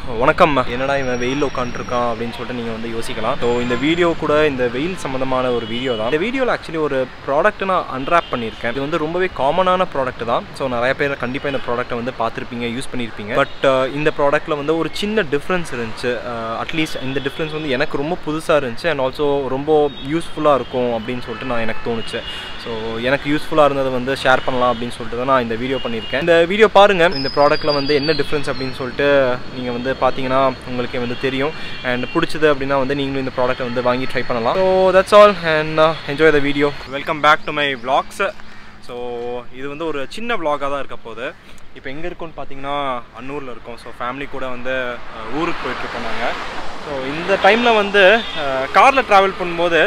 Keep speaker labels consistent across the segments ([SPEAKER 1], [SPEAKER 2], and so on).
[SPEAKER 1] வணக்கம். என்னடா இவன் வெயிலில் உட்காந்துருக்கான் அப்படின்னு சொல்லிட்டு நீங்கள் வந்து யோசிக்கலாம். ஸோ இந்த வீடியோ கூட இந்த வெயில் சம்மந்தமான ஒரு வீடியோ தான். இந்த வீடியோவில் ஆக்சுவலி ஒரு ப்ராடக்ட் நான் அன்ராப் பண்ணியிருக்கேன். இது வந்து ரொம்பவே காமனான ப்ராடக்ட் தான். ஸோ நிறைய பேர் கண்டிப்பாக இந்த ப்ராடக்ட்டை வந்து பார்த்துருப்பீங்க, யூஸ் பண்ணியிருப்பீங்க. பட் இந்த ப்ராடக்ட்டில் வந்து ஒரு சின்ன டிஃப்ரென்ஸ் இருந்துச்சு. அட்லீஸ்ட் இந்த டிஃப்ரென்ஸ் வந்து எனக்கு ரொம்ப புதுசாக இருந்துச்சு அண்ட் ஆல்சோ ரொம்ப யூஸ்ஃபுல்லாக இருக்கும் அப்படின்னு சொல்லிட்டு எனக்கு தோணுச்சு. ஸோ எனக்கு யூஸ்ஃபுல்லாக இருந்ததை வந்து ஷேர் பண்ணலாம் அப்படின்னு சொல்லிட்டு தான் நான் இந்த வீடியோ பண்ணியிருக்கேன். இந்த வீடியோ பாருங்கள். இந்த ப்ராடக்ட்டில் வந்து என்ன டிஃப்ரென்ஸ் அப்படின்னு சொல்லிட்டு நீங்கள் வந்து பார்த்தீங்கன்னா உங்களுக்கே வந்து தெரியும். அண்ட் பிடிச்சது அப்படின்னா வந்து நீங்களும் இந்த ப்ராடக்ட்டை வந்து வாங்கி ட்ரை பண்ணலாம். So that's all and enjoy the video. Welcome back to my vlogs. So இது வந்து ஒரு சின்ன விளாகாக தான் இருக்க போகுது. இப்போ எங்கே இருக்கோன்னு பார்த்தீங்கன்னா அன்னூரில் இருக்கோம். ஸோ ஃபேமிலி கூட வந்து ஊருக்கு போயிட்டுருக்கோம் நாங்கள். ஸோ இந்த டைமில் வந்து காரில் ட்ராவல் பண்ணும்போது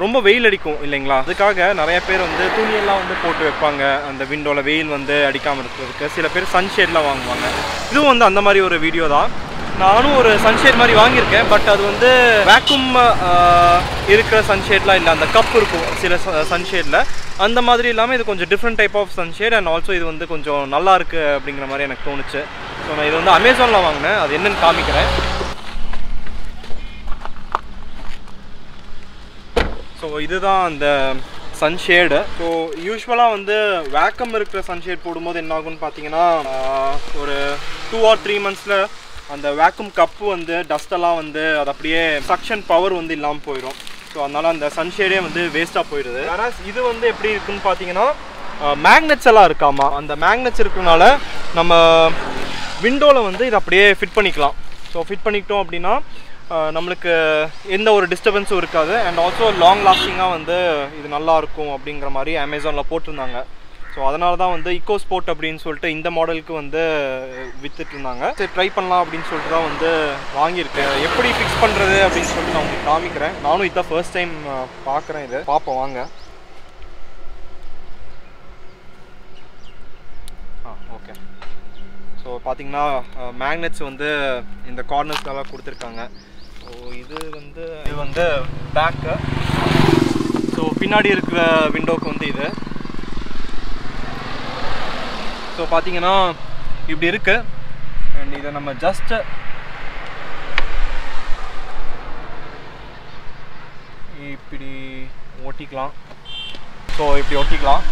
[SPEAKER 1] ரொம்ப வெயில் அடிக்கும் இல்லைங்களா? அதுக்காக நிறைய பேர் வந்து துணியெல்லாம் வந்து போட்டு வைப்பாங்க அந்த விண்டோவில், வெயில் வந்து அடிக்காமல் இருக்கிறதுக்கு. சில பேர் சன்ஷேட்லாம் வாங்குவாங்க. இதுவும் வந்து அந்த மாதிரி ஒரு வீடியோ தான். நானும் ஒரு சன்ஷேட் மாதிரி வாங்கியிருக்கேன். பட் அது வந்து வேக்யூம் இருக்கிற சன்ஷேட்லாம் இல்லை. அந்த கப் இருக்கும் சில சன்ஷேடில், அந்த மாதிரி இல்லாமல் இது கொஞ்சம் different type of sunshade. And also இது வந்து கொஞ்சம் நல்லா இருக்குது அப்படிங்கிற மாதிரி எனக்கு தோணுச்சு. ஸோ நான் இது வந்து அமேசானில் வாங்கினேன். அது என்னென்னு காமிக்கிறேன். ஸோ இதுதான் அந்த சன்ஷேடு. ஸோ யூஸ்வலாக வந்து வேக்கம் இருக்கிற சன்ஷேட் போடும்போது என்ன ஆகும்னு பார்த்தீங்கன்னா ஒரு 2 or 3 monthஸில் அந்த வேக்யூம் கப்பு வந்து டஸ்டெல்லாம் வந்து அது அப்படியே சக்ஷன் பவர் வந்து இல்லாமல் போயிடும். ஸோ அதனால் அந்த சன்ஷேடே வந்து வேஸ்ட்டாக போயிடுது. ஆனால் இது வந்து எப்படி இருக்குன்னு பார்த்தீங்கன்னா மேக்னெட்ஸ் எல்லாம் இருக்காமா. அந்த மேக்னெட்ஸ் இருக்கிறனால நம்ம விண்டோவில் வந்து இதை அப்படியே ஃபிட் பண்ணிக்கலாம். ஸோ ஃபிட் பண்ணிக்கிட்டோம் அப்படின்னா நம்மளுக்கு எந்த ஒரு டிஸ்டர்பன்ஸும் இருக்காது. அண்ட் ஆல்சோ லாங் லாஸ்டிங்காக வந்து இது நல்லாயிருக்கும் அப்படிங்கிற மாதிரி அமேசானில் போட்டிருந்தாங்க. ஸோ அதனால தான் வந்து Ecosport அப்படின்னு சொல்லிட்டு இந்த மாடலுக்கு வந்து வித்துட்டு இருந்தாங்க. சரி ட்ரை பண்ணலாம் அப்படின்னு சொல்லிட்டு தான் வந்து வாங்கியிருக்கேன். எப்படி ஃபிக்ஸ் பண்ணுறது அப்படின்னு சொல்லிட்டு நான் உங்களுக்கு காமிக்கிறேன். நானும் இதான் ஃபர்ஸ்ட் டைம் பார்க்குறேன். இது பார்ப்போம் வாங்க. ஓகே. ஸோ பார்த்தீங்கன்னா மேக்னெட்ஸ் வந்து இந்த கார்னர்ஸ்லாம் கொடுத்துருக்காங்க. ஸோ இது வந்து பேக்கு. ஸோ பின்னாடி இருக்கிற விண்டோக்கு வந்து இது. ஸோ பார்த்தீங்கன்னா இப்படி இருக்கு. அண்ட் இதை நம்ம ஜஸ்ட் இப்படி ஒட்டிக்கலாம். ஸோ இப்படி ஒட்டிக்கலாம்.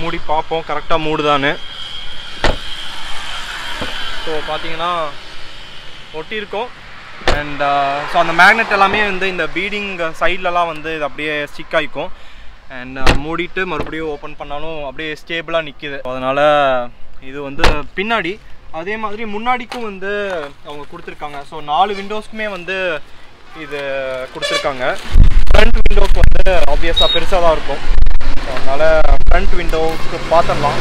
[SPEAKER 1] மூடி பார்ப்போம் கரெக்டாக மூடுதான்னு. ஸோ பார்த்தீங்கன்னா ஒட்டியிருக்கோம். அண்ட் ஸோ அந்த மேக்னெட் எல்லாமே வந்து இந்த பீடிங் சைட்லலாம் வந்து இது அப்படியே ஸ்டிக் ஆகிக்கும். அண்ட் மூடிட்டு மறுபடியும் ஓப்பன் பண்ணாலும் அப்படியே ஸ்டேபிளாக நிற்கிது. அதனால் இது வந்து பின்னாடி அதே மாதிரி முன்னாடிக்கும் வந்து அவங்க கொடுத்துருக்காங்க. ஸோ 4 விண்டோஸ்க்குமே வந்து இது கொடுத்துருக்காங்க. ஃப்ரண்ட் விண்டோக்கு வந்து ஆப்வியஸாக பெருசாக தான் இருக்கும். ஸோ அதனால் ஃப்ரண்ட் விண்டோவுக்கு பார்த்துடலாம்.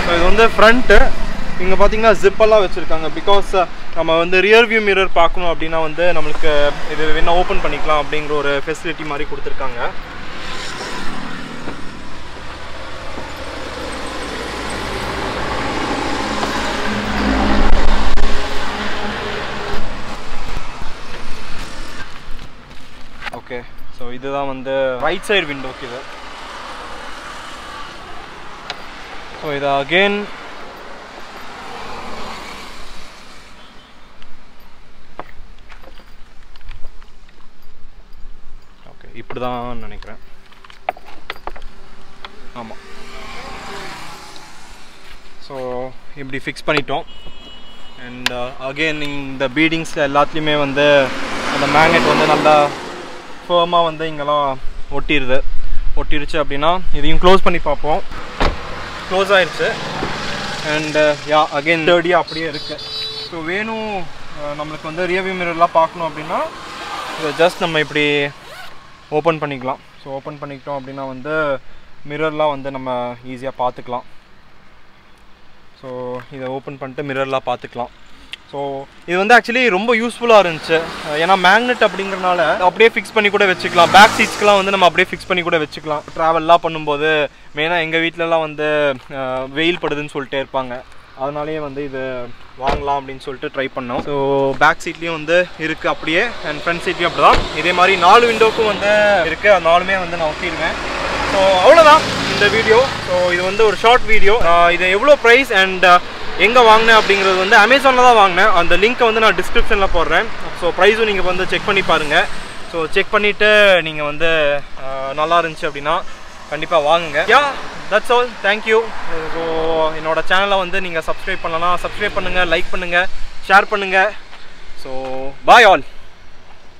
[SPEAKER 1] ஸோ இது வந்து ஃப்ரண்ட்டு. இங்கே பார்த்தீங்கன்னா ஜிப்பெல்லாம் வச்சுருக்காங்க. பிகாஸ் நம்ம வந்து ரியர் வியூ மிரர் பார்க்கணும் அப்படின்னா வந்து நம்மளுக்கு இது வேணால் ஓப்பன் பண்ணிக்கலாம் அப்படிங்கிற ஒரு ஃபெசிலிட்டி மாதிரி கொடுத்துருக்காங்க. ஓகே. ஸோ இதுதான் வந்து ரைட் சைடு விண்டோக்கு இது. ஸோ இது அகெயின் இப்படி தான் நினைக்கிறேன். ஆமாம். ஸோ இப்படி ஃபிக்ஸ் பண்ணிட்டோம். அண்ட் அகெயின் இந்த பீடிங்ஸில் எல்லாத்துலேயுமே வந்து அந்த மேக்னெட் வந்து நல்லா ஃபர்மாக வந்து இங்கெல்லாம் ஒட்டிருச்சு அப்படின்னா இதையும் க்ளோஸ் பண்ணி பார்ப்போம். க்ளோஸ் ஆயிடுச்சு. அண்டு யா அகெயின் தேர்டியாக அப்படியே இருக்குது. ஸோ வேணும் நம்மளுக்கு வந்து ரியர் வியூ மிரர்லாம் பார்க்கணும் அப்படின்னா இதை ஜஸ்ட் நம்ம இப்படி ஓப்பன் பண்ணிக்கலாம். ஸோ ஓப்பன் பண்ணிக்கிட்டோம் அப்படின்னா வந்து மிரர்லாம் வந்து நம்ம ஈஸியாக பார்த்துக்கலாம். ஸோ இதை ஓப்பன் பண்ணிட்டு மிரர்லாம் பார்த்துக்கலாம். ஸோ இது வந்து ஆக்சுவலி ரொம்ப யூஸ்ஃபுல்லாக இருந்துச்சு. ஏன்னா மேக்னெட் அப்படிங்கிறனால அப்படியே ஃபிக்ஸ் பண்ணி கூட வச்சுக்கலாம். பேக் சீட்ஸ்க்கெலாம் வந்து நம்ம அப்படியே ஃபிக்ஸ் பண்ணி கூட வச்சுக்கலாம். ட்ராவல்லாம் பண்ணும்போது மெயினாக எங்கள் வீட்டிலலாம் வந்து வெயில் படுதுன்னு சொல்லிட்டே இருப்பாங்க. அதனாலேயே வந்து இது வாங்கலாம் அப்படின்னு சொல்லிட்டு ட்ரை பண்ணோம். ஸோ பேக் சீட்லேயும் வந்து இருக்குது அப்படியே. அண்ட் ஃப்ரண்ட் சீட்லேயும் அப்படி தான். இதே மாதிரி 4 விண்டோக்கும் வந்து இருக்குது. அது 4மே வந்து நான் ஒட்டிடுவேன். ஸோ அவ்வளோதான். இந்த வீடியோ. ஸோ இது வந்து ஒரு ஷார்ட் வீடியோ. இது எவ்வளோ ப்ரைஸ் அண்ட் எங்கே வாங்கினேன் அப்படிங்கிறது வந்து அமேசானில் தான் வாங்கினேன். அந்த லிங்க்கை வந்து நான் டிஸ்கிரிப்ஷனில் போடுறேன். ஸோ ப்ரைஸும் நீங்கள் வந்து செக் பண்ணி பாருங்கள். ஸோ செக் பண்ணிவிட்டு நீங்கள் வந்து நல்லா இருந்துச்சு அப்படின்னா கண்டிப்பாக வாங்குங்க. யா, தட்ஸ் ஆல். தேங்க்யூ. ஸோ என்னோடய சேனலை வந்து நீங்கள் சப்ஸ்கிரைப் பண்ணலாம், சப்ஸ்கிரைப் பண்ணுங்கள், லைக் பண்ணுங்கள், ஷேர் பண்ணுங்கள். So bye all.